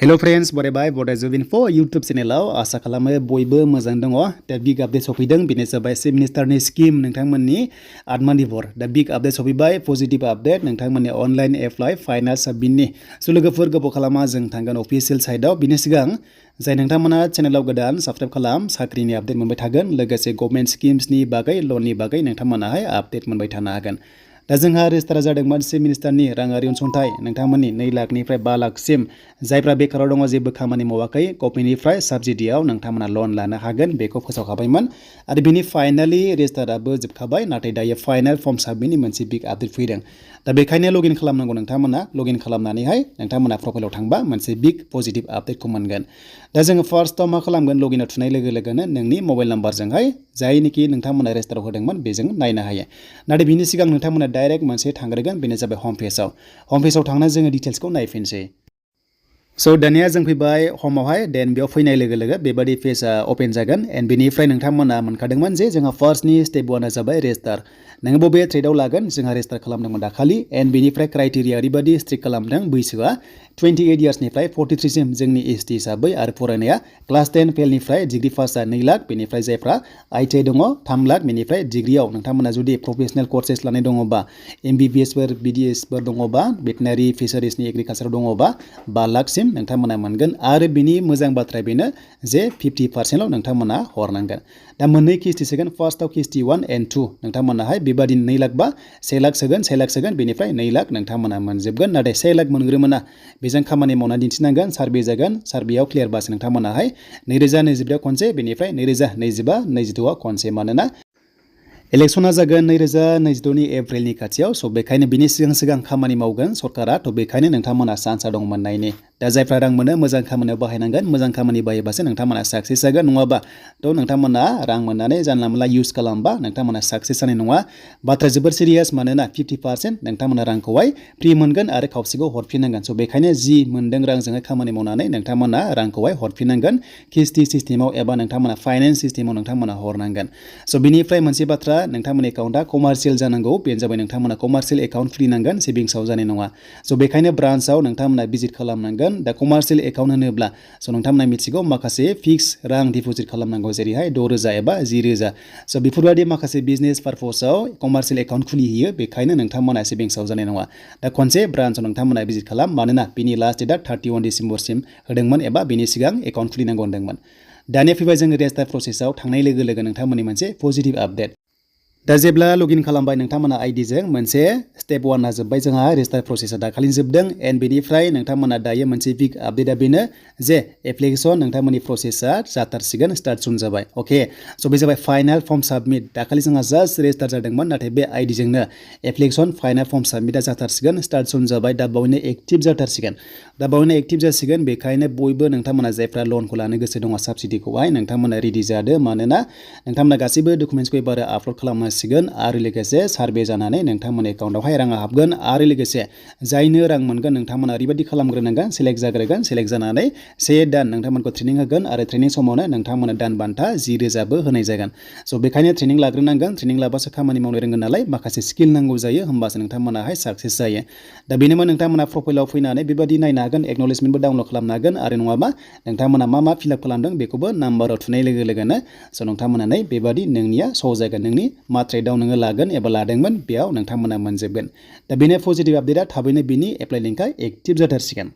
Hello friends, बरायबाय Bodo Info YouTube चेनेलाव आसा खालामो बयबो मोजां दङ दा बिग आपडेट सफैदों बेनो जाबाय चिफ मिनिस्टारनि स्किम नोंथांमोननि आत्मनिर्भर दा बिग आपडेट सफैबाय पजिटिभ आपडेट नोंथांमोननि अनलाइन एप्लाइ फाइनाल साबमिटनि स' लोगोफोर गोबाव खालामा जों थांगोन अफिसियेल साइटआव बिनि सिगां जाय नोंथांमोना चेनेलाव गोदान साबस्क्राइब खालाम साख्रिनि आपडेट मोनबाय थागोन लोगोसे गभर्नमेन्ट स्किम्सनि बागै लननि बागै नोंथांमोनाहाय आपडेट मोनबाय थानो हागोन दा जोंहा रेजिस्टार जादोंमोन चिफ मिनिस्टारनि राङारि अनसुंथाइ नोंथांमोननि 2 लाखनिफ्राय 5 लाखसिम जायफ्रा बेकाराव दङ जेबो खामानि मावाखै गभर्नमेन्टनिफ्राय साबसिडियाव नोंथांमोना लन लानो हागोन बेखौ फोसावखाबायमोन आरो बिनि फाइनालि रेजिस्टाराबो जोबखाबाय नाथाय दायो फाइनाल फर्म साबमिटनि मोनसे बिग आपडेट फैदों दा बेखायनो लगइन खालामनांगौ नोंथांमोना लगइन खालामनानैहाय नोंथांमोना प्रफाइलाव थांबा मोनसे बिग पजिटिभ आपडेटखौ मोनगोन दा जोङो फार्स्टआव मा खालामगोन लगइनआव थुनाय लोगो लोगोनो नोंनि मबाइल नाम्बारजोंहाय जायनिखि नोंथांमोना रेजिस्टाराव होदोंमोन बेजों नायनो हायो नाथाय बिनि सिगां नोंथांमोना डाइरेक्ट मोनसे थांग्रोगोन बेनो जाबाय हम पेजाव थांना जोङो डिटेल्सखौ नायफिनसै स' दानिया जों फैबाय हमआवहाय देन बेयाव फैनाय लोगो लोगो बेबादि पेजआ अपेन जागोन एन्ड बेनिफ्राय नोंथांमोना मोनखादोंमोन जे जोंहा फार्स्टनि स्टेप 1आ जाबाय रेजिस्टार नोङो बबे ट्रेडआव लागोन जोंहा रेजिस्टार खालामदोंमोन दाखालि एन्ड बेनिफ्राय क्राइटेरिया ओरैबादि स्ट्रिक्ट खालामदों बैसोआ 28 इयार्सनिफ्राय 43 सिम जोंनि एसटी हिसाबै आरो फरायनाया क्लास 10 फेलनिफ्राय डिग्री पासआ 2 लाख बेनिफ्राय जायफ्रा आईटीआई दङ 3 लाख बेनिफ्राय डिग्रीआव नोंथांमोना जुदि प्रोफेशनेल कोर्सेस लानाय दङबा एमबीबीएसफोर बीडीएसफोर दङबा भेटेनारि फिसारिसनि एग्रिकालचार दङबा 5 लाखसिम नोंथांमोना मोनगोन आरो बिनि मोजां बाथ्राया बेनो जे 50%ल' नोंथांमोना हरनांगोन दा मोननै किस्ति सोगोन फार्स्टआव किस्ति 1 एन्ड 2 नोंथांमोनाहाय बेबादिनो 2 लाख बा 1 लाख सोगोन बेनिफ्राय 2 लाख नोंथांमोना मोनजोबगोन नाथाय 1 लाख मोनग्रोमोना बेजों खामानि मावना दिन्थिनांगोन सार्भे जागोन सार्भेयाव क्लियारबासो नोंथांमोनाहाय 2024 खनसे बेनिफ्राय 2025-26 खनसे मानोना इलेक्शना जागोन 2026 एप्रिलनि खाथियाव स' बेखायनो बिनि सिगां खामानि मावगोन सरकारा थ' बेखायनो नोंथांमोना चान्सआ दं मोननायनि दा जायफ्रा रां मोनो मोजां खामानियाव बाहायनांगोन मोजां खामानि बाहायबासो नोंथांमोना साक्सेस जागोन नङाबा थ' नोंथांमोना रां मोननानै जानला मोनला इउज खालामबा नोंथांमोना साक्सेस जानाय नङा बाथ्राया जोबोर सिरियास मानोना 50% नोंथांमोना रांखौहाय फ्रि मोनगोन आरो खावसेखौ हरफिननांगोन स' बेखायनो जि मोनदों रांजोंहाय खामानि मावनानै नोंथांमोना रांखौहाय हरफिननांगोन किस्ति सिस्टेमाव एबा नोंथांमोना फाइनान्स सिस्टेमाव नोंथांमोना हरनांगोन स' बिनिफ्राय मोनसे बाथ्रा नोंथांमोननि एकाउन्टआ कमार्शियेल जानांगौ बेनो जाबाय नोंथांमोना कमार्शियेल एकाउन्ट खुलिनांगोन सेभिंसआव जानाय नङा स' बेखायनो ब्रान्चआव नोंथांमोना भिजिट खालामनांगोन दा कमार्शियेल एकाउन्ट होनोब्ला स' नोंथांमोना मिथिगौ माखासे फिक्स रां डिप'जिट खालामनांगौ जेरैहाय 6,000 एबा 10,000 स' बेफोरबायदि माखासे बिजनेस पारपसाव कमार्शियेल एकाउन्ट खुलिहैयो बेखायनो नोंथांमोना सेभिंसआव जानाय नङा दा खनसे ब्रान्चआव नोंथांमोना भिजिट खालाम मानोना बिनि लास्ट डेटआ 31 डिसेम्बरसिम होदोंमोन एबा बिनि सिगां एकाउन्ट खुलिनांगौ होनदोंमोन दानिया फैबाय जोङो रेजिस्टार प्रसेसआव थांनाय लोगो लोगो नोंथांमोननि मोनसे पजिटिभ आपडेट दा जेब्ला लगइन खालामबाय नोंथांमोना आईडीजों मोनसे स्टेप 1आ जोब्बाय जोंहा रेजिस्टार प्रसेसआ दाखालि जोबदों एन्ड बेनिफ्राय नोंथांमोना दायो मोनसे बिग आपडेटआ बेनो जे एप्लिकेसन नोंथांमोननि प्रसेसआ जाथारसिगोन स्टार्ट सुन जाबाय अके स' बे जाबाय फाइनाल फर्म साबमिट दाखालि जोंहा जास्ट रेजिस्टार जादोंमोन नाथाय बे आईडीजोंनो एप्लिकेसन फाइनाल फर्म साबमिटआ जाथारसिगोन स्टार्ट सुन जाबाय दा बावैनो एक्टिभ जाथारसिगोन दा बावैनो एक्टिभ जासिगोन बेखायनो बयबो नोंथांमोना जायफ्रा लनखौ लानो गोसो दङ साबसिडिखौहाय नोंथांमोना रेडि जादो मानोना नोंथांमोना गासैबो डकुमेन्टसखौ एबार आपल'ड खालामनांसिगोन आरो लोगोसे सार्भे जानानै नोंथांमोननि एकाउन्टआवहाय राङा हाबगोन आरो लोगोसे जायनो रां मोनगोन नोंथांमोना ओरैबायदि खालामग्रोनांगोन सेलेक्ट जाग्रोगोन सेलेक्ट जानानै 1 दान नोंथांमोनखौ ट्रेनिं होगोन आरो ट्रेनिं समावनो नोंथांमोना दान बान्था 10,000बो होनाय जागोन स' बेखायनो ट्रेनिं लाग्रोनांगोन ट्रेनिं लाबासो खामानि मावनो रोंगोन नालाय माखासे स्किल नांगौ जायो होमबासो नोंथांमोनाहाय साक्सेस जायो दा बेनोमोन नोंथांमोना प्रफाइलाव फैनानै बेबायदि नायनो हागोन एक्न'लेजमेन्टबो डाउनल'ड खालामनो हागोन आरो नङाबा नोंथांमोना मा फिलआप खालामदों बेखौबो नाम्बाराव थुनाय लोगो लोगोनो स' नोंथांमोना बेबायदि नोंनिया श' जागोन नोंनि मा ट्रेडआव नोङो लागोन एबा लादोंमोन बेयाव नोंथांमोना मोनजोबगोन दा बेनो पजिटिभ आपडेटआ थाबैनो बिनि एप्लाइ लिंकआ एक्टिभ जाथारसिगोन